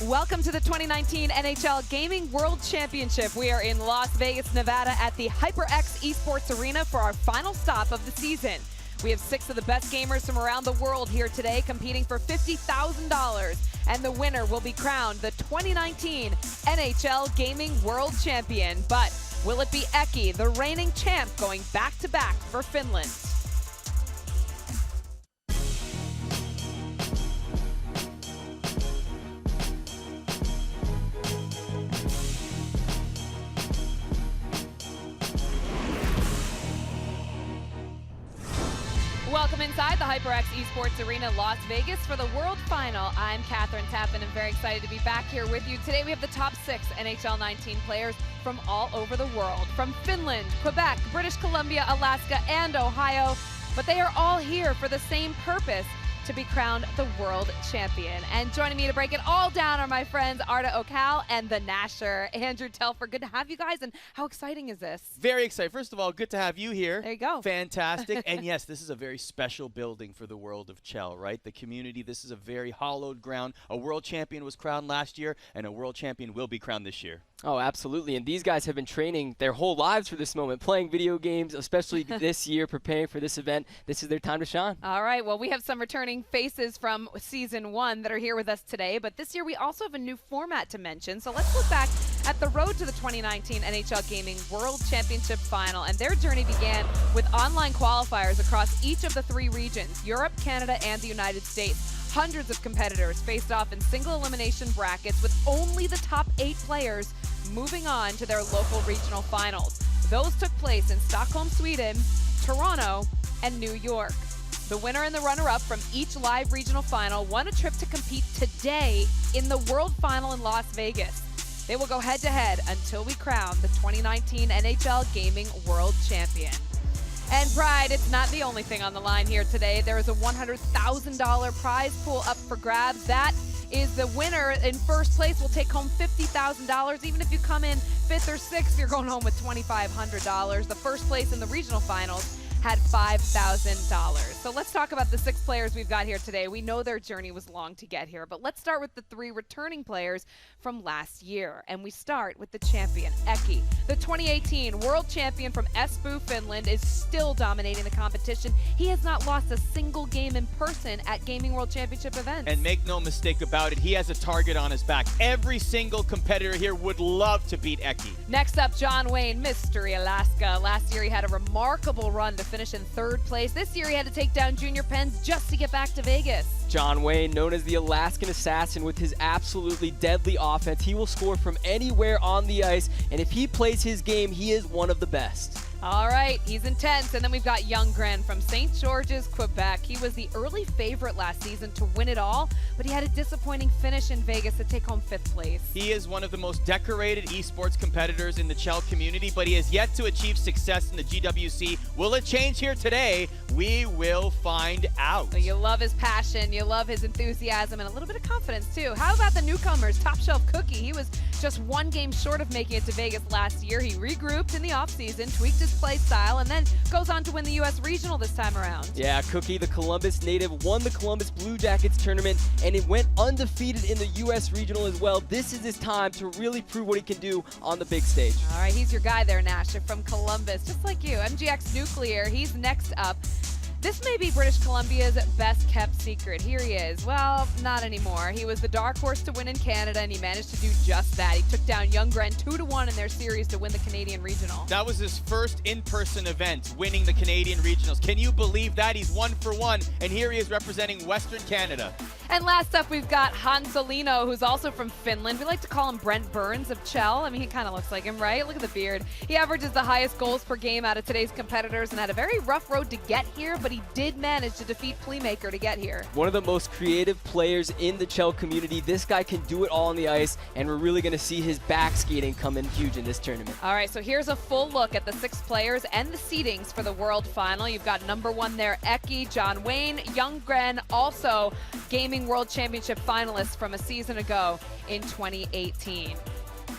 Welcome to the 2019 NHL Gaming World Championship. We are in Las Vegas, Nevada at the HyperX Esports Arena for our final stop of the season. We have 6 of the best gamers from around the world here today competing for $50,000, and the winner will be crowned the 2019 NHL Gaming World Champion. But will it be Eki, the reigning champ, going back-to-back for Finland? Welcome inside the HyperX Esports Arena, Las Vegas for the World Final. I'm Catherine Tappan and very excited to be back here with you. Today we have the top 6 NHL 19 players from all over the world, from Finland, Quebec, British Columbia, Alaska, and Ohio. But they are all here for the same purpose, to be crowned the world champion. And joining me to break it all down are my friends Arda Okal and the Nasher, Andrew Telfer. Good to have you guys, and how exciting is this? Very excited. First of all, good to have you here. There you go. Fantastic. And yes, this is a very special building for the world of Chell, right? The community, this is a very hallowed ground. A world champion was crowned last year, and a world champion will be crowned this year. Oh, absolutely. And these guys have been training their whole lives for this moment, playing video games, especially this year, preparing for this event. This is their time to shine. All right. Well, we have some returning faces from Season 1 that are here with us today. But this year, we also have a new format to mention. So let's look back at the road to the 2019 NHL Gaming World Championship Final. And their journey began with online qualifiers across each of the 3 regions, Europe, Canada, and the United States. Hundreds of competitors faced off in single elimination brackets with only the top 8 players moving on to their local regional finals. Those took place in Stockholm, Sweden, Toronto, and New York. The winner and the runner-up from each live regional final won a trip to compete today in the World Final in Las Vegas. They will go head-to-head until we crown the 2019 NHL Gaming World Champion. And Pride, it's not the only thing on the line here today. There is a $100,000 prize pool up for grabs. That is the winner in first place will take home $50,000. Even if you come in 5th or 6th, you're going home with $2,500. The first place in the regional finals had $5,000. So let's talk about the 6 players we've got here today. We know their journey was long to get here, but let's start with the 3 returning players from last year. And we start with the champion, Eki. The 2018 world champion from Espoo, Finland, is still dominating the competition. He has not lost a single game in person at Gaming World Championship events. And make no mistake about it, he has a target on his back. Every single competitor here would love to beat Eki. Next up, John Wayne, Mystery Alaska. Last year he had a remarkable run to finish in 3rd place. This year he had to take down Junior Pens just to get back to Vegas. John Wayne, known as the Alaskan Assassin, with his absolutely deadly offense, he will score from anywhere on the ice, and if he plays his game, he is one of the best. All right, he's intense. And then we've got Younggren from St. George's, Quebec. He was the early favorite last season to win it all, but he had a disappointing finish in Vegas to take home 5th place. He is one of the most decorated esports competitors in the Chell community, but he has yet to achieve success in the GWC. Will it change here today? We will find out. So you love his passion, you love his enthusiasm, and a little bit of confidence too. How about the newcomers, Top Shelf Cookie? He was just 1 game short of making it to Vegas last year. He regrouped in the offseason, tweaked his play style, and then goes on to win the U.S. Regional this time around. Yeah, Cookie, the Columbus native, won the Columbus Blue Jackets tournament, and it went undefeated in the U.S. Regional as well. This is his time to really prove what he can do on the big stage. All right, he's your guy there, Nash, from Columbus, just like you. MGX Nuclear, he's next up. This may be British Columbia's best-kept secret. Here he is. Well, not anymore. He was the dark horse to win in Canada, and he managed to do just that. He took down Younggren 2-1 in their series to win the Canadian Regional. That was his first in-person event, winning the Canadian Regionals. Can you believe that? He's 1 for 1, and here he is representing Western Canada. And last up, we've got Hansalino, who's also from Finland. We like to call him Brent Burns of Chell. I mean, he kind of looks like him, right? Look at the beard. He averages the highest goals per game out of today's competitors and had a very rough road to get here, but he did manage to defeat Playmaker to get here. One of the most creative players in the Chell community. This guy can do it all on the ice, and we're really going to see his back skating come in huge in this tournament. All right, so here's a full look at the 6 players and the seedings for the World Final. You've got number 1 there, Eki, John Wayne, Younggren, also Gaming World Championship finalists from a season ago in 2018.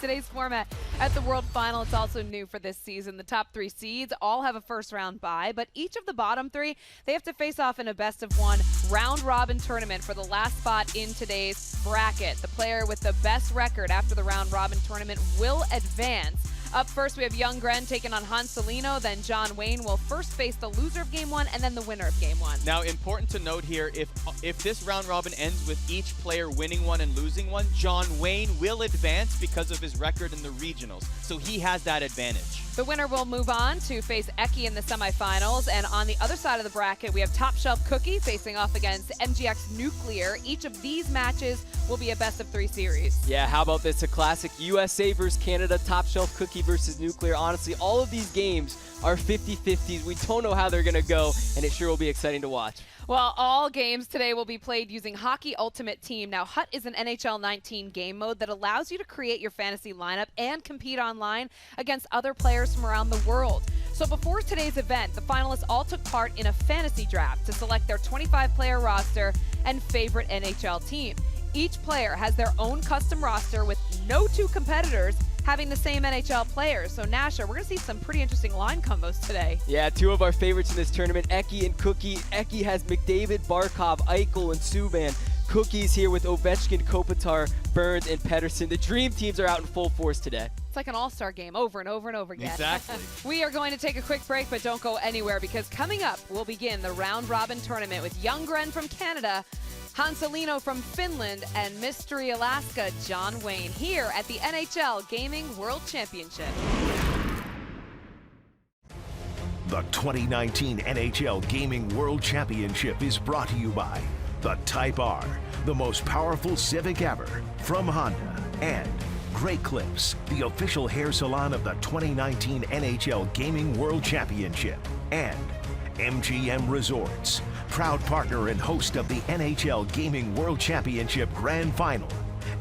today's format at the World Final, it's also new for this season. The top 3 seeds all have a first-round bye, but each of the bottom 3, they have to face off in a best-of-1 round-robin tournament for the last spot in today's bracket. The player with the best record after the round-robin tournament will advance. Up first, we have Young Gren taking on Hanselino. Then John Wayne will first face the loser of Game 1 and then the winner of Game 1. Now, important to note here, if this round robin ends with each player winning one and losing one, John Wayne will advance because of his record in the regionals. So he has that advantage. The winner will move on to face Eki in the semifinals. And on the other side of the bracket, we have Top Shelf Cookie facing off against MGX Nuclear. Each of these matches will be a best-of-3 series. Yeah, how about this? A classic USA versus Canada, Top Shelf Cookie versus Nuclear. Honestly, all of these games are 50-50s. We don't know how they're going to go, and it sure will be exciting to watch. Well, all games today will be played using Hockey Ultimate Team. Now, HUT is an NHL 19 game mode that allows you to create your fantasy lineup and compete online against other players from around the world. So before today's event, the finalists all took part in a fantasy draft to select their 25-player roster and favorite NHL team. Each player has their own custom roster with no 2 competitors having the same NHL players. So Nasher, we're going to see some pretty interesting line combos today. Yeah, 2 of our favorites in this tournament, Eki and Cookie. Eki has McDavid, Barkov, Eichel, and Subban. Cookie's here with Ovechkin, Kopitar, Burns, and Pettersson. The dream teams are out in full force today. It's like an all-star game over and over and over again. Exactly. We are going to take a quick break, but don't go anywhere because coming up, we'll begin the round-robin tournament with Young Gren from Canada, Hanselino from Finland, and Mystery Alaska John Wayne here at the NHL Gaming World Championship. The 2019 NHL Gaming World Championship is brought to you by the Type R, the most powerful Civic ever, from Honda, and Great Clips, the official hair salon of the 2019 NHL Gaming World Championship, and MGM Resorts, proud partner and host of the NHL Gaming World Championship Grand Final,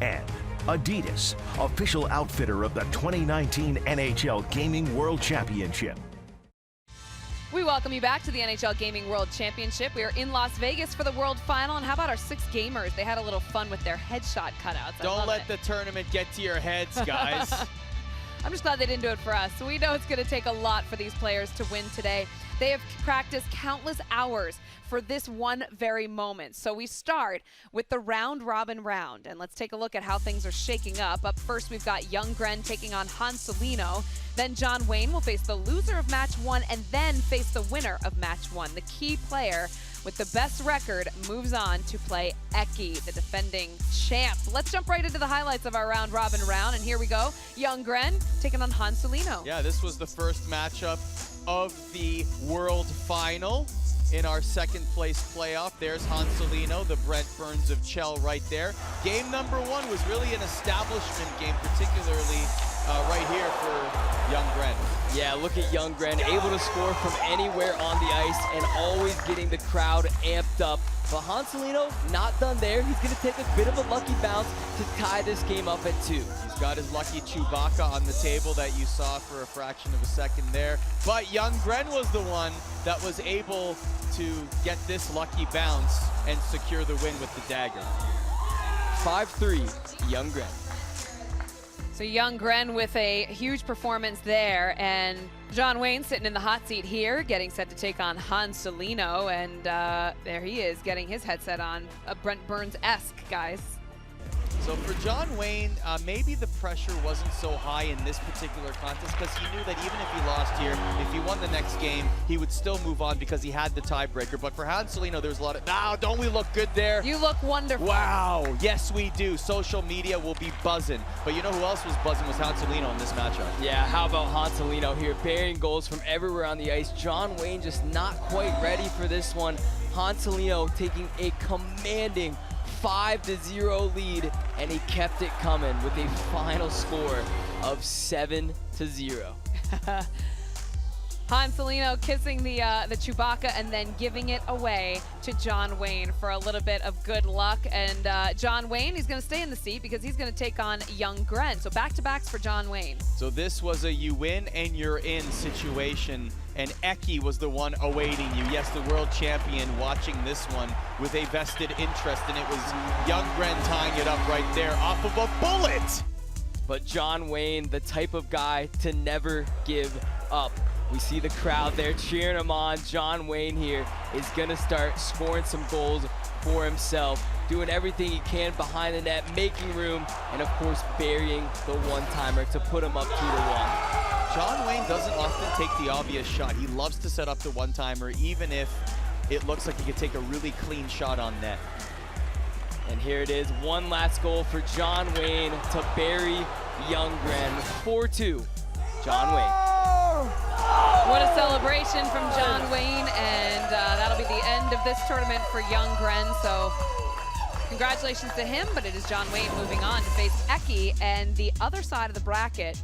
and Adidas, official outfitter of the 2019 NHL Gaming World Championship. We welcome you back to the NHL Gaming World Championship. We are in Las Vegas for the World Final, and how about our 6 gamers? They had a little fun with their headshot cutouts. Don't let the tournament get to your heads, guys. I'm just glad they didn't do it for us. So we know it's going to take a lot for these players to win today. They have practiced countless hours for this one very moment. So we start with the round-robin round, and let's take a look at how things are shaking up. Up first, we've got Young Gren taking on Hanselino. Then John Wayne will face the loser of match 1 and then face the winner of match 1. The key player with the best record moves on to play Eki, the defending champ. Let's jump right into the highlights of our round-robin round, and here we go. Young Gren taking on Hanselino. Yeah, this was the first matchup of the World Final in our second place playoff. There's Hanselino, the Brent Burns of Chell right there. Game number 1 was really an establishment game, particularly right here for Young Gren. Yeah, look at Young Gren, able to score from anywhere on the ice and always getting the crowd amped up. But Hanselino, not done there. He's going to take a bit of a lucky bounce to tie this game up at 2. He's got his lucky Chewbacca on the table that you saw for a fraction of a second there. But Young Gren was the one that was able to get this lucky bounce and secure the win with the dagger. 5-3, Young Gren. So Young Gren with a huge performance there, and John Wayne sitting in the hot seat here, getting set to take on Hanselino, and there he is, getting his headset on. Brent Burns-esque, guys. So for John Wayne, maybe the pressure wasn't so high in this particular contest because he knew that even if he lost here, if he won the next game, he would still move on because he had the tiebreaker. But for Hanselino, there's a lot of, now don't we look good there? You look wonderful. Wow, yes we do. Social media will be buzzing. But you know who else was buzzing was Hanselino in this matchup. Yeah, how about Hanselino here, burying goals from everywhere on the ice. John Wayne just not quite ready for this one. Hanselino taking a commanding 5-0 lead, and he kept it coming with a final score of 7-0. Hanselino kissing the Chewbacca and then giving it away to John Wayne for a little bit of good luck. And John Wayne, he's going to stay in the seat because he's going to take on Young Gren. So back-to-backs for John Wayne. So this was a you win and you're in situation, and Eki was the one awaiting you. Yes, the world champion watching this one with a vested interest, and it was Young Gren tying it up right there off of a bullet. but John Wayne, the type of guy to never give up. We see the crowd there cheering him on. John Wayne here is gonna start scoring some goals for himself, doing everything he can behind the net, making room, and of course burying the one-timer to put him up 2-1. John Wayne doesn't often take the obvious shot. He loves to set up the one-timer, even if it looks like he could take a really clean shot on net. And here it is, one last goal for John Wayne to bury Youngren. 4-2, John Wayne. What a celebration from John Wayne, and that'll be the end of this tournament for Youngren. So congratulations to him, but it is John Wayne moving on to face Eki, and the other side of the bracket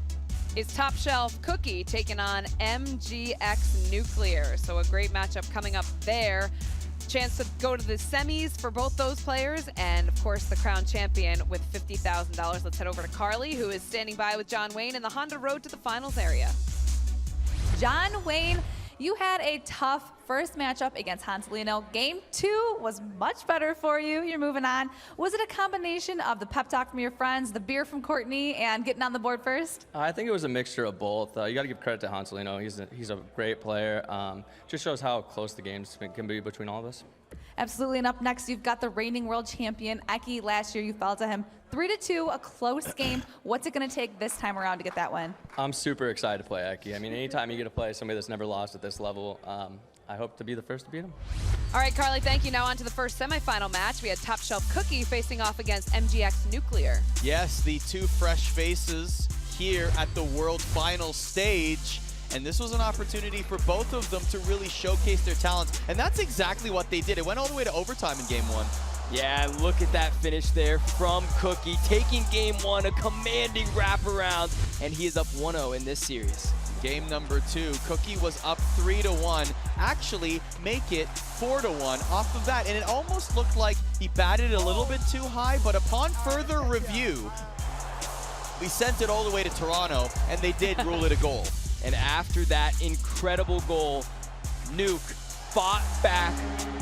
is Top Shelf Cookie taking on MGX Nuclear. So a great matchup coming up there. Chance to go to the semis for both those players, and of course the crown champion with $50,000. Let's head over to Carly, who is standing by with John Wayne in the Honda Road to the Finals area. John Wayne, you had a tough first matchup against Hanselino. Game 2 was much better for you. You're moving on. Was it a combination of the pep talk from your friends, the beer from Courtney, and getting on the board first? I think it was a mixture of both. You got to give credit to Hanselino. He's a great player. Just shows how close the games can be between all of us. Absolutely, and up next, you've got the reigning world champion, Eki. Last year, you fell to him 3-2, a close game. What's it going to take this time around to get that win? I'm super excited to play Eki. I mean, anytime you get to play somebody that's never lost at this level, I hope to be the first to beat him. All right, Carly, thank you. Now on to the first semifinal match. We had Top Shelf Cookie facing off against MGX Nuclear. Yes, the two fresh faces here at the World Final stage. And this was an opportunity for both of them to really showcase their talents. And that's exactly what they did. It went all the way to overtime in Game 1. Yeah, look at that finish there from Cookie, taking Game 1, a commanding wraparound, and he is up 1-0 in this series. Game number 2, Cookie was up 3-1, actually make it 4-1 off of that. And it almost looked like he batted a little bit too high, but upon further review, we sent it all the way to Toronto, and they did rule it a goal. And after that incredible goal, Nuke fought back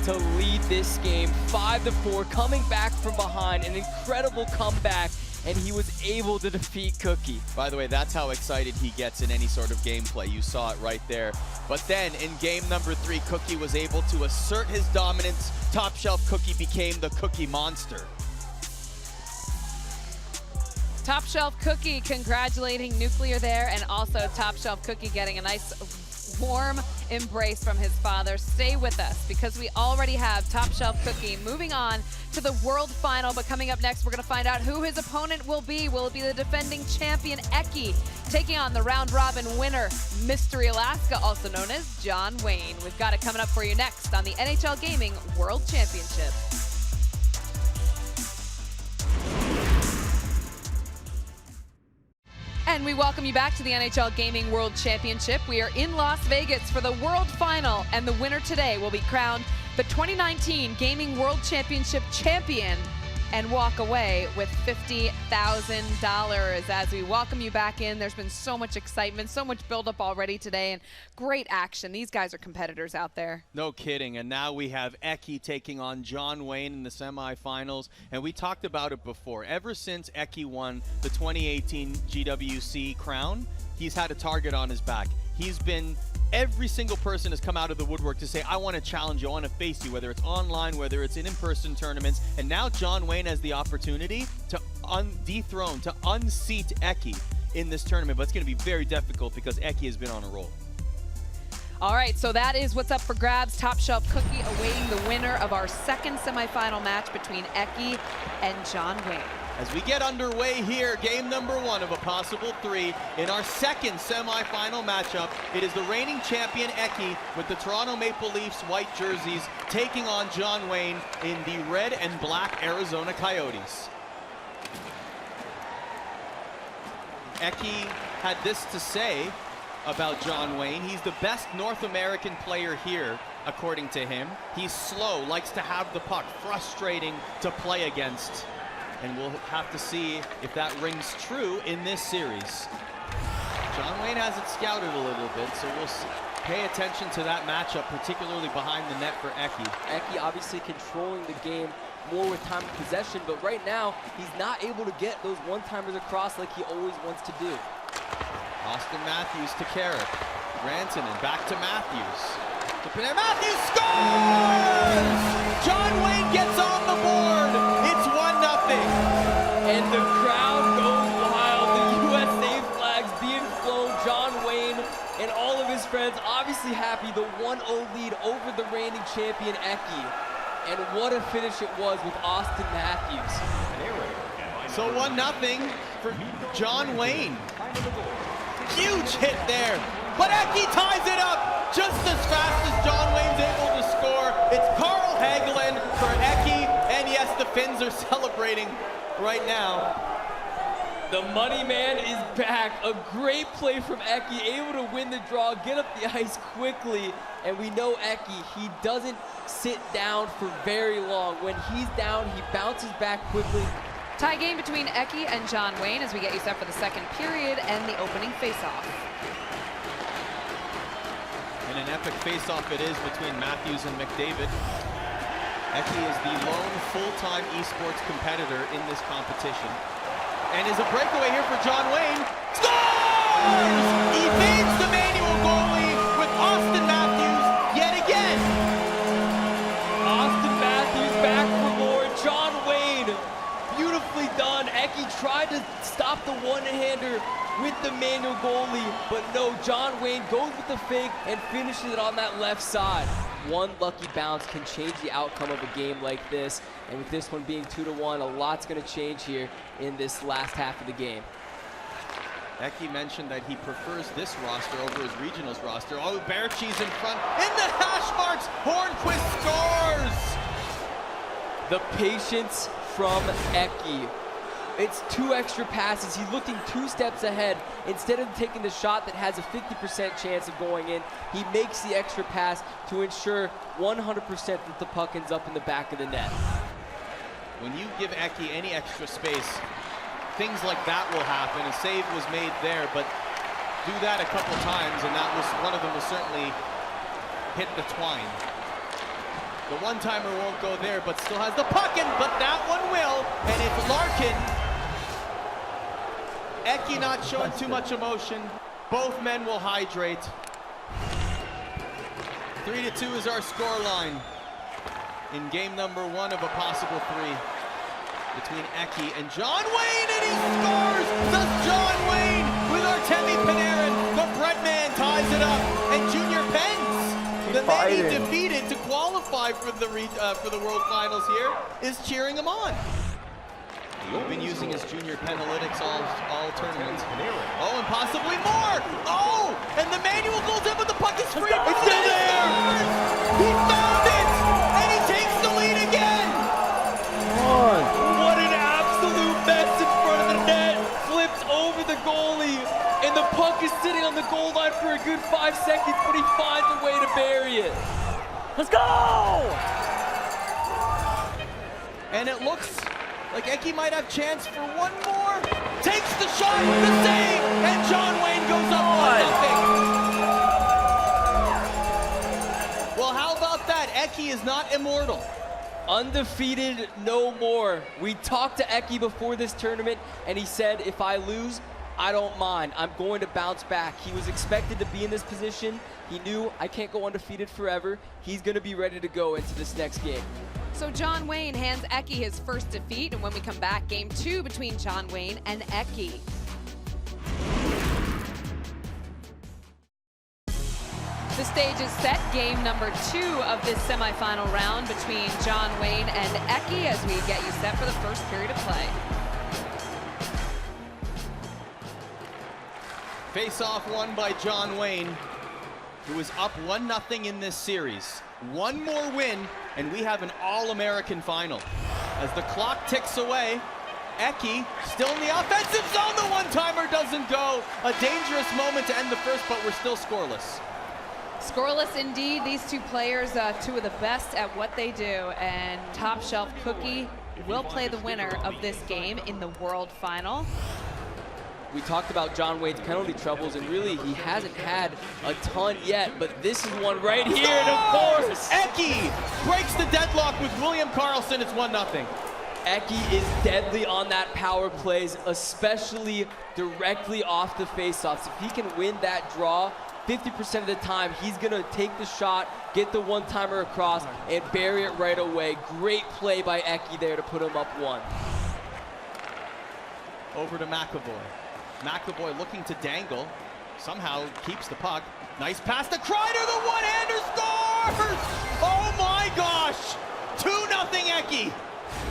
to lead this game 5-4, coming back from behind, an incredible comeback, and he was able to defeat Cookie. By the way, that's how excited he gets in any sort of gameplay. You saw it right there. But then in game number 3, Cookie was able to assert his dominance. Top Shelf Cookie became the Cookie Monster. Top Shelf Cookie congratulating Nuclear there, and also Top Shelf Cookie getting a nice warm embrace from his father. Stay with us because we already have Top Shelf Cookie moving on to the World Final, but coming up next, we're going to find out who his opponent will be. Will it be the defending champion Eki taking on the round robin winner, Mystery Alaska, also known as John Wayne? We've got it coming up for you next on the NHL Gaming World Championship. And we welcome you back to the NHL Gaming World Championship. We are in Las Vegas for the World Final, and the winner today will be crowned the 2019 Gaming World Championship champion and walk away with $50,000. As we welcome you back in, there's been so much excitement, so much buildup already today, and great action. These guys are competitors out there. No kidding. And now we have Eki taking on John Wayne in the semifinals. And we talked about it before. Ever since Eki won the 2018 GWC crown, he's had a target on his back. Every single person has come out of the woodwork to say, I want to challenge you, I want to face you, whether it's online, whether it's in-person tournaments. And now John Wayne has the opportunity to dethrone, to unseat Eki in this tournament. But it's going to be very difficult because Eki has been on a roll. All right, so that is what's up for grabs. Top Shelf Cookie awaiting the winner of our second semifinal match between Eki and John Wayne. As we get underway here, game number 1 of a possible 3 in our second semifinal matchup. It is the reigning champion Eki with the Toronto Maple Leafs white jerseys taking on John Wayne in the red and black Arizona Coyotes. Eki had this to say about John Wayne. He's the best North American player here, according to him. He's slow, likes to have the puck, frustrating to play against. And we'll have to see if that rings true in this series. John Wayne has it scouted a little bit, so we'll pay attention to that matchup, particularly behind the net for Eki. Eki obviously controlling the game more with time of possession, but right now, he's not able to get those one-timers across like he always wants to do. Austin Matthews to Carrick. Rantanen back to Matthews. To Panera. Matthews scores! John Wayne gets on the board. It's 1-0. And the crowd goes wild. The USA flags being flown. John Wayne and all of his friends obviously happy. The 1-0 lead over the reigning champion Eki. And what a finish it was with Austin Matthews. So 1-0 for John Wayne. Huge hit there. But Eki ties it up just as fast as John Wayne's able to score. It's Carl Hagelin for Eki. And yes, the Finns are celebrating right now. The money man is back. A great play from Eki, able to win the draw, get up the ice quickly. And we know Eki, he doesn't sit down for very long. When he's down, he bounces back quickly. Tie game between Eki and John Wayne as we get you set for the second period and the opening faceoff. And an epic face-off it is between Matthews and McDavid. Eki is the lone full-time esports competitor in this competition. And is a breakaway here for John Wayne. Scores! Evades the manual goalie with Austin Matthews yet again. Austin Matthews back for more. John Wayne, beautifully done. Eki tried to stop the one-hander with the manual goalie, but no, John Wayne goes with the fake and finishes it on that left side. One lucky bounce can change the outcome of a game like this, and with this one being 2-1, a lot's going to change here in this last half of the game. Eki mentioned that he prefers this roster over his regionals roster. Oh, Berchi's in front, in the hash marks, Hornquist scores! The patience from Eki. It's 2 extra passes. He's looking 2 steps ahead. Instead of taking the shot that has a 50% chance of going in, he makes the extra pass to ensure 100% that the puck ends up in the back of the net. When you give Eki any extra space, things like that will happen. A save was made there, but do that a couple times, and that was one of them will certainly hit the twine. The one-timer won't go there, but still has the puck in, but that one will, and it's Larkin. Eki not showing too much emotion. Both men will hydrate. 3-2 is our scoreline in game number 1 of a possible 3 between Eki and John Wayne, and he scores! Does John Wayne with Artemi Panarin. The Breadman ties it up, and Junior Pence, the man he defeated to qualify for the World Finals here, is cheering him on. We've been using his junior Penalytics all tournaments. Oh, and possibly more! Oh! And the manual goes in, but the puck is free! It's still there! He found it! And he takes the lead again! What an absolute mess in front of the net! Flips over the goalie, and the puck is sitting on the goal line for a good 5 seconds, but he finds a way to bury it. Let's go! And it looks like Eki might have chance for one more. Takes the shot, the save, and John Wayne goes up 1-0. Well, how about that? Eki is not immortal. Undefeated, no more. We talked to Eki before this tournament, and he said, if I lose, I don't mind. I'm going to bounce back. He was expected to be in this position. He knew I can't go undefeated forever. He's going to be ready to go into this next game. So John Wayne hands Eki his first defeat, and when we come back, game 2 between John Wayne and Eki. The stage is set, game number 2 of this semifinal round between John Wayne and Eki as we get you set for the first period of play. Face-off won by John Wayne, who is up 1-0 in this series. One more win, and we have an All-American final. As the clock ticks away, Eki still in the offensive zone. The one-timer doesn't go. A dangerous moment to end the first, but we're still scoreless. Scoreless indeed. These two players, 2 of the best at what they do, and Top Shelf Cookie will play the winner of this game in the World Final. We talked about John Wayne's penalty troubles, and really he hasn't had a ton yet, but this is one right here, and of course, Eki breaks the deadlock with William Karlsson. It's 1-0. Eki is deadly on that power plays, especially directly off the faceoffs. If he can win that draw, 50% of the time, he's gonna take the shot, get the one-timer across, and bury it right away. Great play by Eki there to put him up 1. Over to McAvoy. McAvoy looking to dangle. Somehow keeps the puck. Nice pass to Kreider, the one-hander scores! Oh my gosh! 2-0 Eki.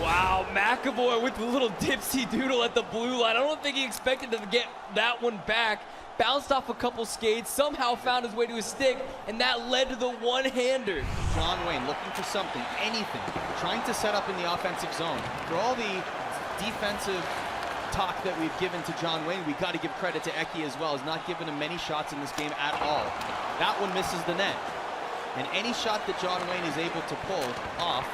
Wow, McAvoy with the little dipsy doodle at the blue line. I don't think he expected to get that one back. Bounced off a couple skates, somehow found his way to his stick, and that led to the one-hander. John Wayne looking for something, anything, trying to set up in the offensive zone. For all the defensive talk that we've given to John Wayne, we got to give credit to Eki as well. He's not given him many shots in this game at all. That one misses the net. And any shot that John Wayne is able to pull off.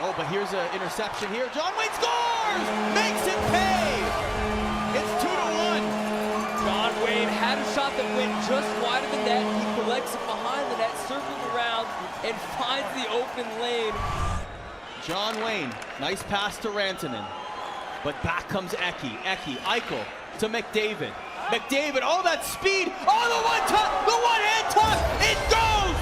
Oh, but here's an interception here. John Wayne scores! Makes it pay! It's 2-1. John Wayne had a shot that went just wide of the net. He collects it behind the net, circling around, and finds the open lane. John Wayne, nice pass to Rantanen. But back comes Eki. Eichel to McDavid. McDavid, oh, that speed. Oh, the one-hand toss. It goes.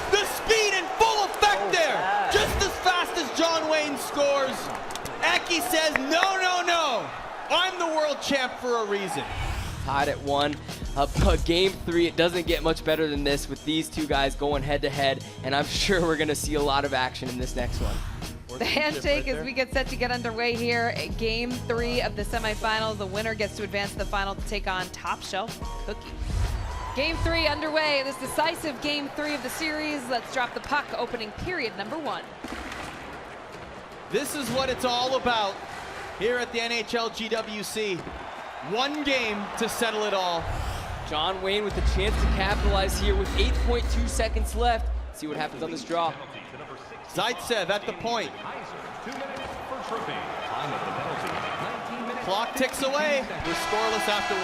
The speed in full effect there. Just as fast as John Wayne scores. Eki says, no, no, no. I'm the world champ for a reason. Tied at 1. But game 3, it doesn't get much better than this with these two guys going head-to-head, and I'm sure we're going to see a lot of action in this next one. The handshake as we get set to get underway here at game 3 of the semifinals. The winner gets to advance to the final to take on top shelf Cookie. Game 3 underway. This decisive game 3 of the series. Let's drop the puck. Opening period number 1. This is what it's all about here at the NHL GWC. One game to settle it all. John Wayne with a chance to capitalize here with 8.2 seconds left. See what happens on this draw. Zaitsev at the point. Clock ticks away. We're scoreless after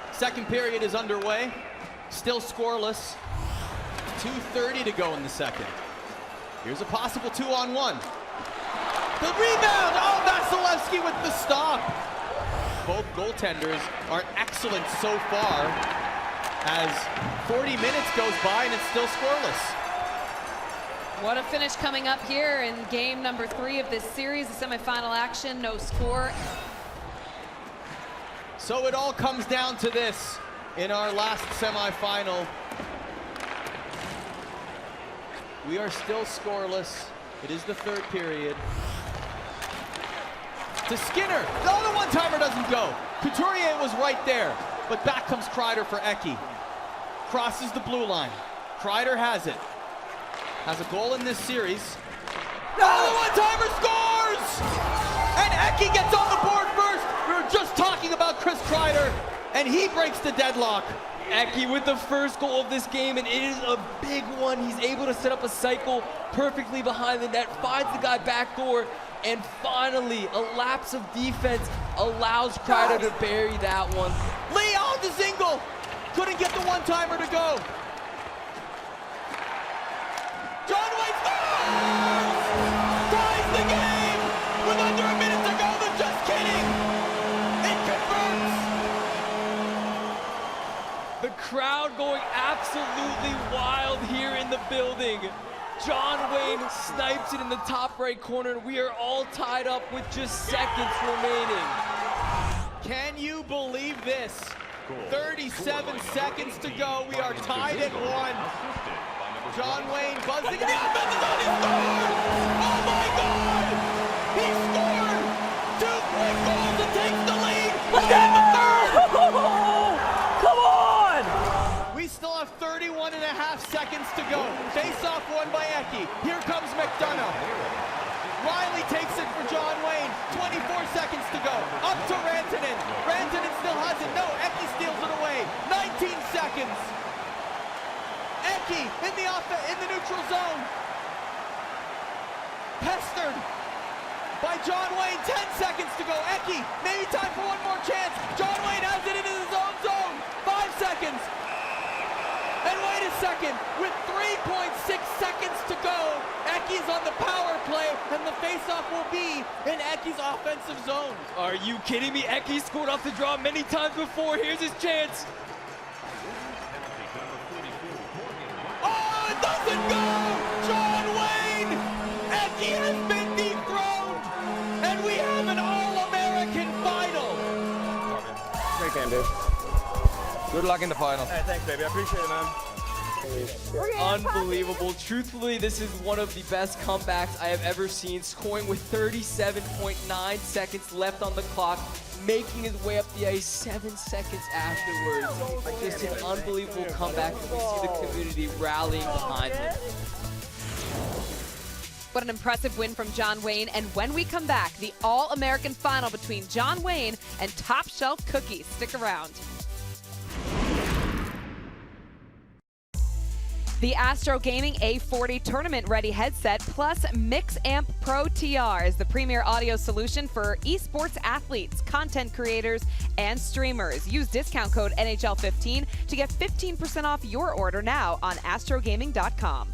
1. Second period is underway. Still scoreless. 2:30 to go in the second. Here's a possible 2-on-1. The rebound! Oh, Vasilevsky with the stop. Both goaltenders are excellent so far as 40 minutes goes by and it's still scoreless. What a finish coming up here in game number 3 of this series, the semifinal action, no score. So it all comes down to this in our last semifinal. We are still scoreless. It is the third period. To Skinner. No, the one-timer doesn't go. Couturier was right there, but back comes Kreider for Eki. Crosses the blue line. Kreider has it. Has a goal in this series. No, the one-timer scores! And Eki gets on the board first. We were just talking about Chris Kreider, and he breaks the deadlock. Eki with the first goal of this game, and it is a big one. He's able to set up a cycle perfectly behind the net, finds the guy backdoor, and finally, a lapse of defense allows Kreider to bury that one. Leon Dzingel couldn't get the one-timer to go. John Wayne scores! Ties the game with under a minute to go. They're just kidding. It converts. The crowd going absolutely wild here in the building. John Wayne snipes it in the top right corner, and we are all tied up with just seconds remaining. Can you believe this? 37 seconds to go. We are tied at 1. John Wayne buzzing in the offensive zone. He scored! Oh my God! He scored! 2 quick goals and takes the lead. And the third. Come on! We still have 31 and a half seconds to go. Face-off won by Eki. Here comes McDonough. Riley takes it for John Wayne. 24 seconds to go. Up to Rantanen. Rantanen still has it. No, Eki steals it away. 19 seconds. Eki in the neutral zone. Pestered. by John Wayne. 10 seconds to go. Eki, maybe time for one more chance. John Wayne has it into his own zone. 5 seconds. And wait a second, with 3.6 seconds to go, Eki's on the power play, and the faceoff will be in Eki's offensive zone. Are you kidding me? Eki scored off the draw many times before. Here's his chance. Oh, it doesn't go! John Wayne! Eki has been dethroned, and we have an All-American final. Great game, dude. Good luck in the final. Hey, thanks, baby. I appreciate it, man. Unbelievable. Truthfully, this is one of the best comebacks I have ever seen, scoring with 37.9 seconds left on the clock, making his way up the ice 7 seconds afterwards. Just an unbelievable comeback, and we see the community rallying behind him. What an impressive win from John Wayne. And when we come back, the All-American final between John Wayne and Top Shelf Cookie. Stick around. The Astro Gaming A40 tournament-ready headset plus Mix Amp Pro TR is the premier audio solution for esports athletes, content creators, and streamers. Use discount code NHL15 to get 15% off your order now on astrogaming.com.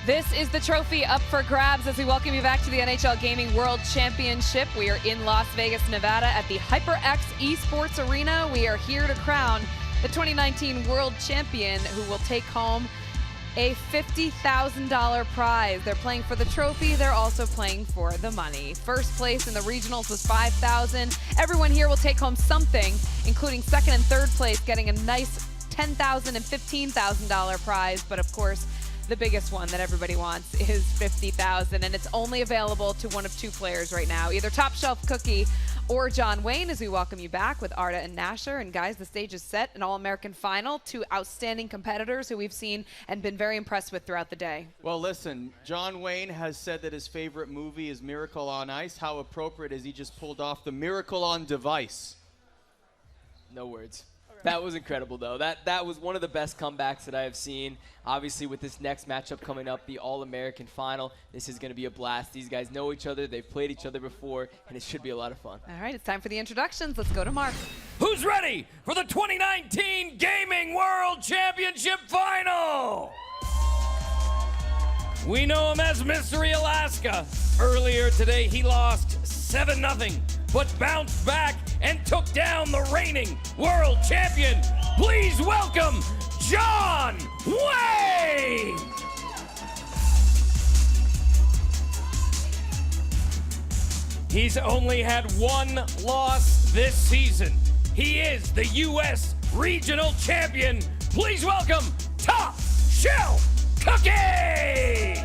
This is the trophy up for grabs as we welcome you back to the NHL Gaming World Championship. We are in Las Vegas, Nevada at the HyperX Esports Arena. We are here to crown the 2019 World Champion, who will take home a $50,000 prize. They're playing for the trophy. They're also playing for the money. First place in the regionals was $5,000. Everyone here will take home something, including second and third place getting a nice $10,000 and $15,000 prize. But of course, the biggest one that everybody wants is $50,000, and it's only available to one of two players right now, either Top Shelf Cookie or John Wayne, as we welcome you back with Arda and Nasher. And guys, the stage is set, an All-American final, two outstanding competitors who we've seen and been very impressed with throughout the day. Well, listen, John Wayne has said that his favorite movie is Miracle on Ice. How appropriate as he just pulled off the Miracle on Device. No words. That was incredible, though. That was one of the best comebacks that I have seen. Obviously, with this next matchup coming up, the All-American Final, this is going to be a blast. These guys know each other. They've played each other before, and it should be a lot of fun. All right, it's time for the introductions. Let's go to Mark. Who's ready for the 2019 Gaming World Championship Final? We know him as Mystery Alaska. Earlier today, he lost 7-0, but bounced back and took down the reigning world champion. Please welcome John Wayne! He's only had one loss this season. He is the U.S. Regional Champion. Please welcome Top Shelf Cookie!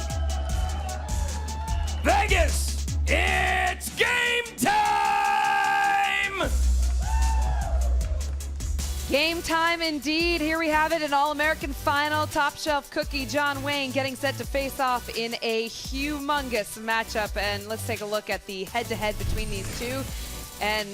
Vegas, it's game time! Game time indeed. Here we have it, an All-American Final. Top Shelf Cookie, John Wayne getting set to face off in a humongous matchup. And let's take a look at the head-to-head between these two. And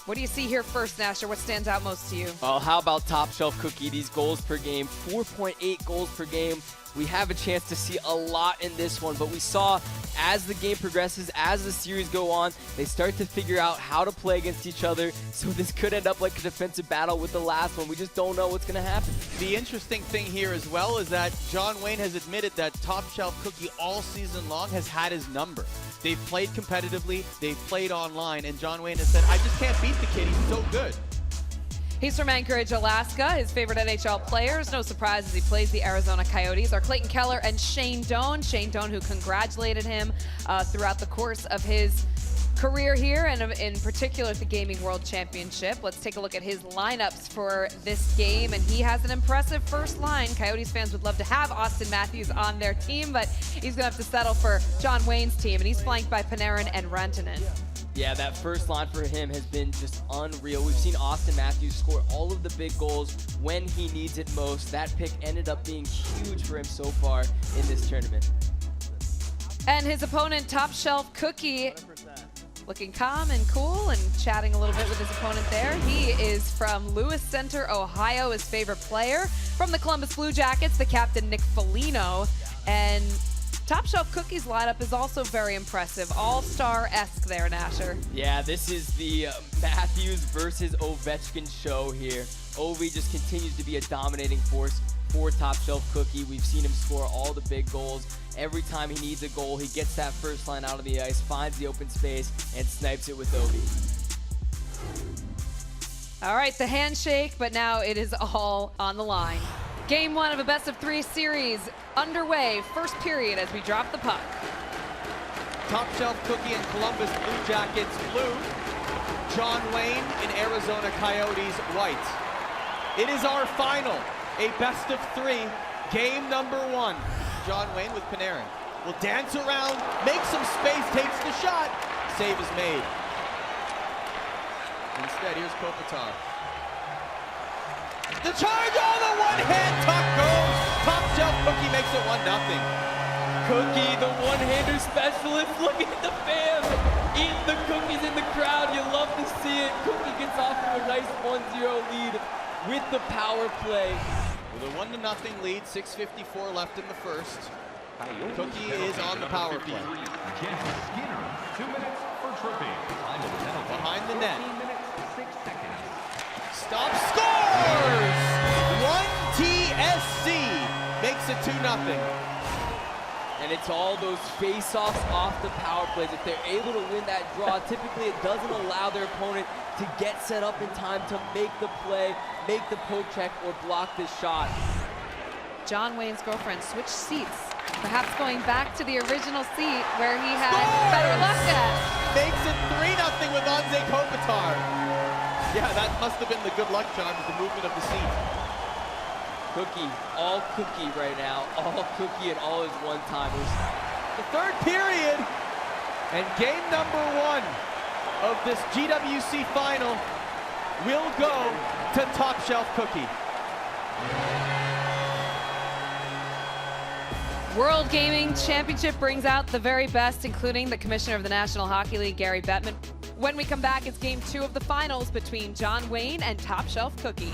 what do you see here first, Nasher? What stands out most to you? Well, how about Top Shelf Cookie? These goals per game, 4.8 goals per game. We have a chance to see a lot in this one, but we saw as the game progresses, as the series go on, they start to figure out how to play against each other. So this could end up like a defensive battle with the last one. We just don't know what's going to happen. The interesting thing here as well is that John Wayne has admitted that Top Shelf Cookie all season long has had his number. They've played competitively, they've played online, and John Wayne has said, I just can't beat the kid, he's so good. He's from Anchorage, Alaska. His favorite NHL players, no surprise, as he plays the Arizona Coyotes, are Clayton Keller and Shane Doan. Shane Doan, who congratulated him throughout the course of his career here, and in particular at the Gaming World Championship. Let's take a look at his lineups for this game, and he has an impressive first line. Coyotes fans would love to have Austin Matthews on their team, but he's going to have to settle for John Wayne's team, and he's flanked by Panarin and Rantanen. Yeah, that first line for him has been just unreal. We've seen Austin Matthews score all of the big goals when he needs it most. That pick ended up being huge for him so far in this tournament. And his opponent, Top Shelf Cookie, looking calm and cool and chatting a little bit with his opponent there. He is from Lewis Center, Ohio, his favorite player. From the Columbus Blue Jackets, the captain, Nick Foligno. And Top Shelf Cookie's lineup is also very impressive. All-star-esque there, Nasher. Yeah, this is the Matthews versus Ovechkin show here. Ovi just continues to be a dominating force for Top Shelf Cookie. We've seen him score all the big goals. Every time he needs a goal, he gets that first line out of the ice, finds the open space, and snipes it with Ovi. All right, the handshake, but now it is all on the line. Game 1 of a best-of-3 series underway. First period as we drop the puck. Top Shelf Cookie and Columbus Blue Jackets blue. John Wayne in Arizona Coyotes white. It is our final, a best-of-3, game number 1. John Wayne with Panarin will dance around, make some space, takes the shot. Save is made. Instead, here's Kopitar. The charge on the one-hand tuck goes. Top Shelf Cookie makes it 1-0. Cookie, the one-hander specialist, looking at the fans. Eating the cookies in the crowd. You love to see it. Cookie gets off to a nice 1-0 lead with the power play. With a 1-0 lead, 6:54 left in the first. Cookie is on the power play. 2 minutes for tripping. Behind the net. Stop, scores! 1 TSC makes it 2-0. And it's all those face-offs off the power plays. If they're able to win that draw, typically it doesn't allow their opponent to get set up in time to make the play, make the poke check, or block the shot. John Wayne's girlfriend switched seats, perhaps going back to the original seat where he had better luck at. Makes it 3-0 with Anze Kopitar. Yeah, that must have been the good luck charm, the movement of the seat. Cookie, all Cookie right now, all Cookie and all his one-timers. The third period, and game number 1 of this GWC final will go to Top Shelf Cookie. World Gaming Championship brings out the very best, including the Commissioner of the National Hockey League, Gary Bettman. When we come back, it's game 2 of the finals between John Wayne and Top Shelf Cookie.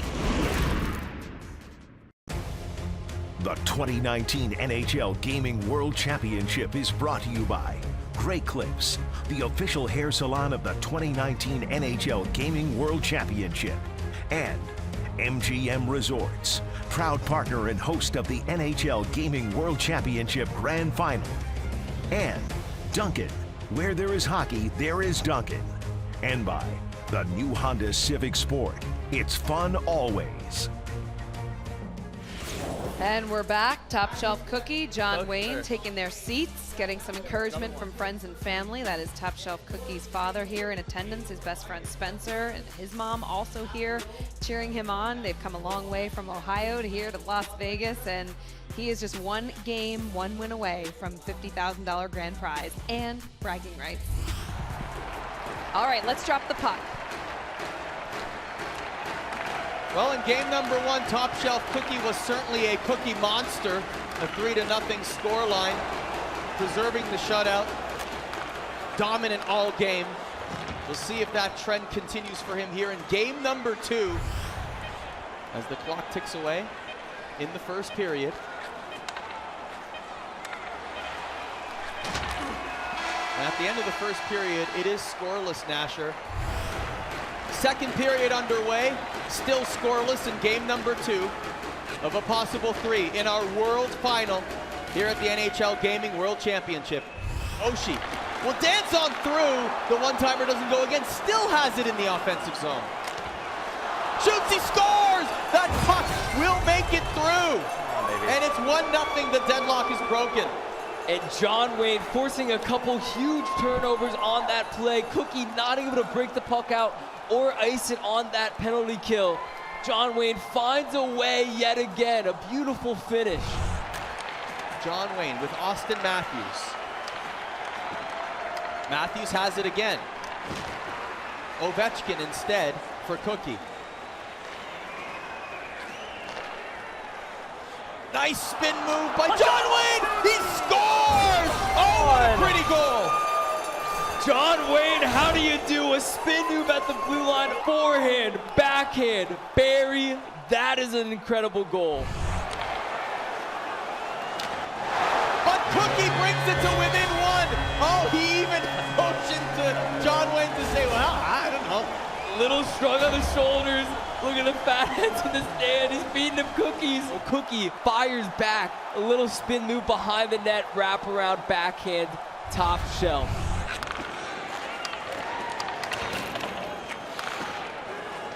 The 2019 NHL Gaming World Championship is brought to you by Great Clips, the official hair salon of the 2019 NHL Gaming World Championship, and MGM Resorts, proud partner and host of the NHL Gaming World Championship Grand Final, and Dunkin', where there is hockey, there is Dunkin', and by the new Honda Civic Sport. It's fun always. And we're back. Top Shelf Cookie, John Wayne taking their seats, getting some encouragement from friends and family. That is Top Shelf Cookie's father here in attendance, his best friend Spencer, and his mom also here cheering him on. They've come a long way from Ohio to here to Las Vegas, and he is just 1 game, 1 win away from $50,000 grand prize and bragging rights. All right, let's drop the puck. Well, in game number 1, Top Shelf Cookie was certainly a cookie monster. A 3-0 scoreline, preserving the shutout. Dominant all game. We'll see if that trend continues for him here in game number 2 as the clock ticks away in the first period. And at the end of the first period, it is scoreless, Nasher. Second period underway, still scoreless in game number 2 of a possible 3 in our world final here at the NHL Gaming World Championship. Oshie will dance on through. The one-timer doesn't go again, still has it in the offensive zone. Shoots, he scores! That puck will make it through. And it's 1-0, the deadlock is broken. And John Wayne forcing a couple huge turnovers on that play. Cookie not able to break the puck out or ice it on that penalty kill. John Wayne finds a way yet again. A beautiful finish. John Wayne with Austin Matthews. Matthews has it again. Ovechkin instead for Cookie. Nice spin move by John Wayne. He scores! Oh, what a pretty goal. John Wayne, how do you do a spin move at the blue line? Forehand, backhand, bury. That is an incredible goal. But Cookie brings it to within one. Oh, he even motioned to John Wayne to say, well, I don't know. Little shrug on the shoulders. Look at the fat heads in the stand. He's feeding him cookies. Cookie fires back. A little spin move behind the net, wrap around backhand, top shelf.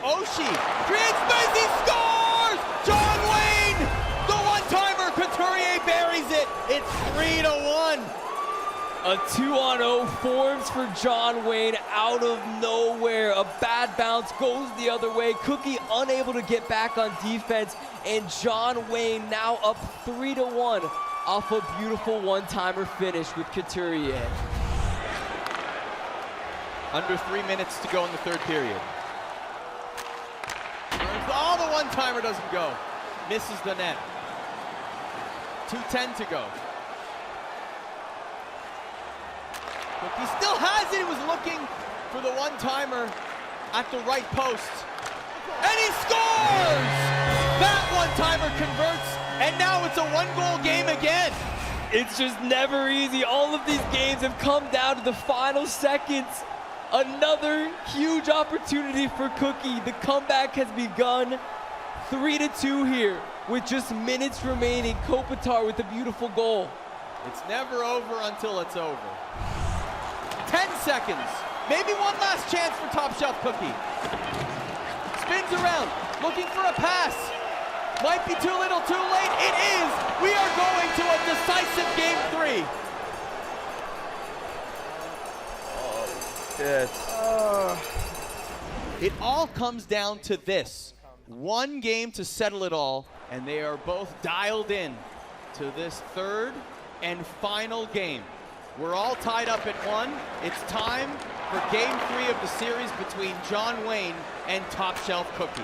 Oshie creates space, he scores! John Wayne, the one-timer, Couturier buries it. It's 3-1. A 2-on-0 forms for John Wayne out of nowhere. A bad bounce goes the other way. Cookie unable to get back on defense, and John Wayne now up 3-1 off a beautiful one-timer finish with Couturier. Under 3 minutes to go in the third period. Oh, the one-timer doesn't go. Misses the net. 2:10 to go. Cookie still has it. He was looking for the one-timer at the right post. And he scores! That one-timer converts, and now it's a one-goal game again. It's just never easy. All of these games have come down to the final seconds. Another huge opportunity for Cookie. The comeback has begun. 3-2 here with just minutes remaining. Kopitar with a beautiful goal. It's never over until it's over. 10 seconds. Maybe one last chance for top shelf Cookie. Spins around, looking for a pass. Might be too little, too late. It is. We are going to a decisive game 3. It all comes down to this. One game to settle it all, and they are both dialed in to this third and final game. We're all tied up at 1. It's time for game 3 of the series between John Wayne and top shelf Cookie.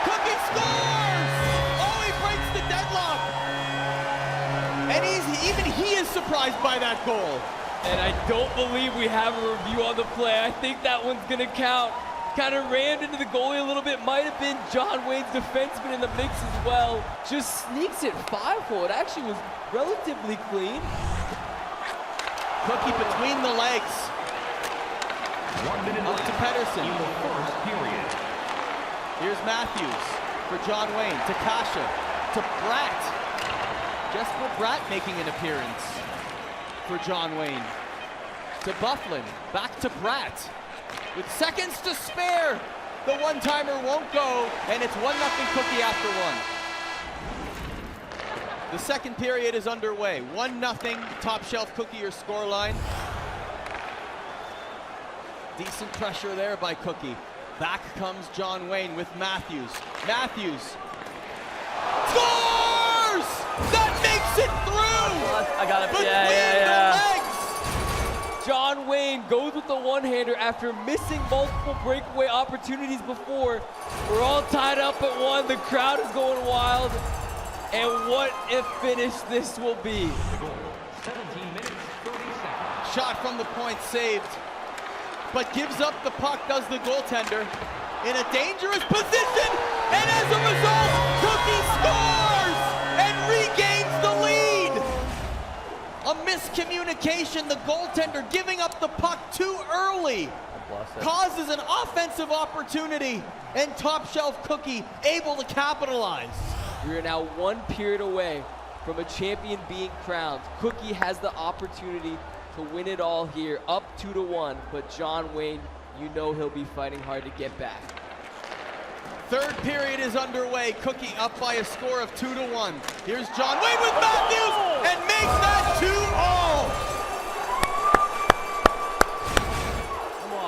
Cookie scores! Oh, he breaks the deadlock. And even he is surprised by that goal. And I don't believe we have a review on the play. I think that one's gonna count. Kind of rammed into the goalie a little bit. Might have been John Wayne's defenseman in the mix as well. Just sneaks it 5-hole. It actually was relatively clean. Cookie between the legs. 1 minute Up left to Pedersen. in the first period. Here's Matthews for John Wayne, to Kasha, to Bratt. Jesper Bratt making an appearance for John Wayne. To Bufflin, back to Bratt. With seconds to spare, the one-timer won't go, and it's 1-0 Cookie after 1. The second period is underway. 1-0, top shelf Cookie your scoreline. Decent pressure there by Cookie. Back comes John Wayne with Matthews. Matthews scores! That makes it through! I got it. Between Yeah. the legs! John Wayne goes with the one-hander after missing multiple breakaway opportunities before. We're all tied up at 1. The crowd is going wild. And what a finish this will be. The goal, 17 minutes, 30 seconds. Shot from the point saved, but gives up the puck, does the goaltender, in a dangerous position, and as a result, Cookie scores and regains the lead. A miscommunication, the goaltender giving up the puck too early causes an offensive opportunity, and top shelf Cookie able to capitalize. We are now 1 period away from a champion being crowned. Cookie has the opportunity to win it all here, up 2-1, but John Wayne, you know he'll be fighting hard to get back. Third period is underway. Cookie up by a score of 2-1. Here's John Wayne with Matthews and makes that 2-all.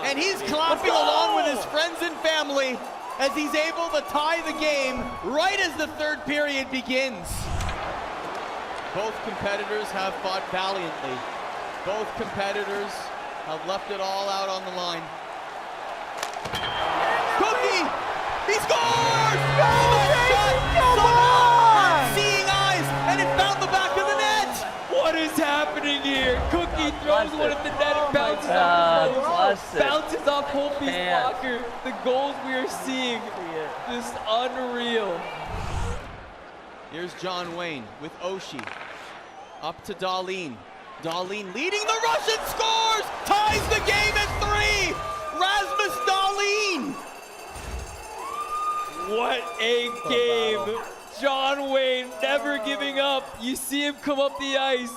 And he's clapping along with his friends and family as he's able to tie the game right as the third period begins. Both competitors have fought valiantly. Both competitors have left it all out on the line. Cookie! He scores! Seeing eyes, and it found the back of the net! What is happening here? Cookie throws goes one at the net and bounces off. Bounces off Holtby's blocker. The goals we are seeing, just unreal. Here's John Wayne with Oshie. Up to Darlene. Darlene leading the Russian, scores! Ties the game at 3! Rasmus Darlene! What a game. John Wayne never giving up. You see him come up the ice.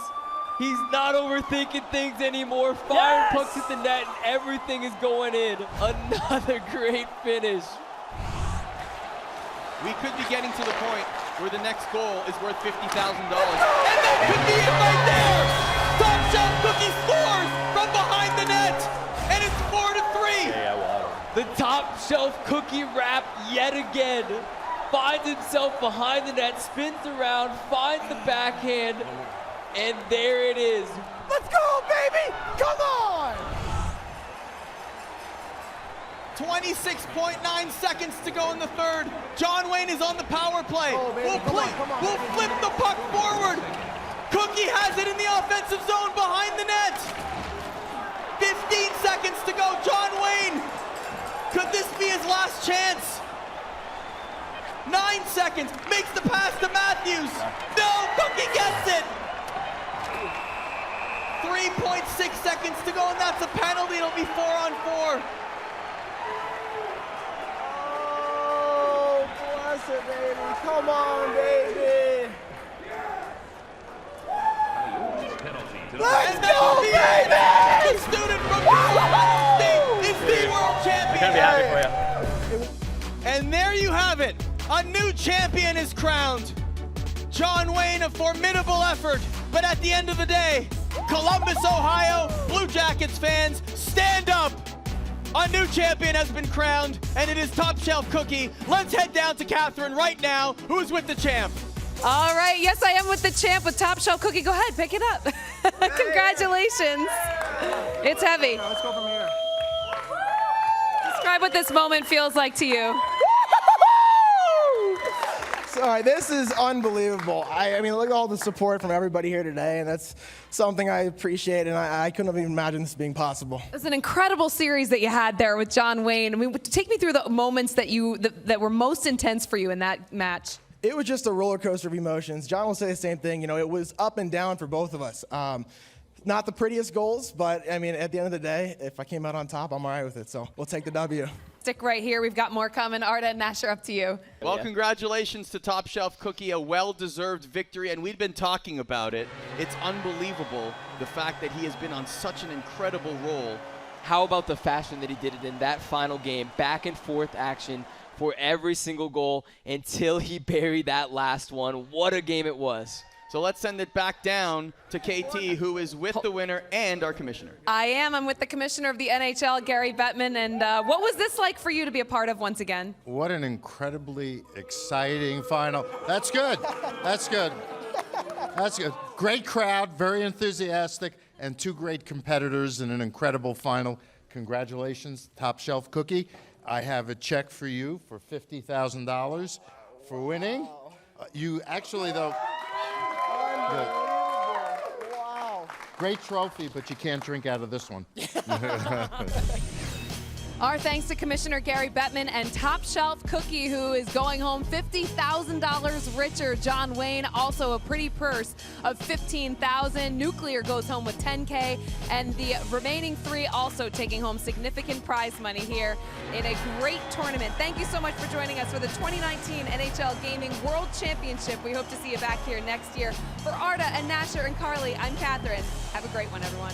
He's not overthinking things anymore. Firing pucks at the net and everything is going in. Another great finish. We could be getting to the point where the next goal is worth $50,000. And that could be it right there! Top Shelf Cookie scores from behind the net! And it's 4-3! The Top Shelf Cookie wrap yet again. Finds himself behind the net, spins around, finds the backhand, and there it is. Let's go, baby! Come on! 26.9 seconds to go in the third. John Wayne is on the power play. We'll flip the puck forward. Cookie has it in the offensive zone behind the net. 15 seconds to go. John Wayne, could this be his last chance? 9 seconds, makes the pass to Matthews. No, Cookie gets it. 3.6 seconds to go, and that's a penalty. It'll be 4-on-4. Oh, bless it, baby. Come on, baby. Let's go, baby! The student from Ohio State is the world champion. I'm gonna be happy for you. And there you have it. A new champion is crowned. John Wayne, a formidable effort. But at the end of the day, Columbus, Ohio, Blue Jackets fans, stand up. A new champion has been crowned, and it is Top Shelf Cookie. Let's head down to Catherine right now, who's with the champ. All right, yes, I am with the champ with Top Shelf Cookie. Go ahead, pick it up. Congratulations. It's heavy. Let's go from here. Describe what this moment feels like to you. Sorry, this is unbelievable. I mean, look at all the support from everybody here today, and that's something I appreciate, and I couldn't have even imagined this being possible. It was an incredible series that you had there with John Wayne. I mean, take me through the moments that were most intense for you in that match. It was just a roller coaster of emotions. John will say the same thing. You know, it was up and down for both of us. Not the prettiest goals, but I mean, at the end of the day, if I came out on top, I'm all right with it. So we'll take the W. Stick right here. We've got more coming. Arda and Nasher, up to you. Well, congratulations to Top Shelf Cookie, a well-deserved victory, and we've been talking about it. It's unbelievable, the fact that he has been on such an incredible roll. How about the fashion that he did it in that final game? Back and forth action for every single goal until he buried that last one. What a game it was. So let's send it back down to KT, who is with the winner and our commissioner. I am. I'm with the commissioner of the NHL, Gary Bettman. And what was this like for you to be a part of once again? What an incredibly exciting final. That's good. That's good. That's good. Great crowd, very enthusiastic, and two great competitors in an incredible final. Congratulations, Top Shelf Cookie. I have a check for you for $50,000 for winning. You actually, though... Wow. Great trophy, but you can't drink out of this one. Our thanks to Commissioner Gary Bettman and Top Shelf Cookie, who is going home $50,000 richer. John Wayne, also a pretty purse of $15,000. Nuclear goes home with $10K, and the remaining three also taking home significant prize money here in a great tournament. Thank you so much for joining us for the 2019 NHL Gaming World Championship. We hope to see you back here next year. For Arda and Nasher and Carly, I'm Catherine. Have a great one, everyone.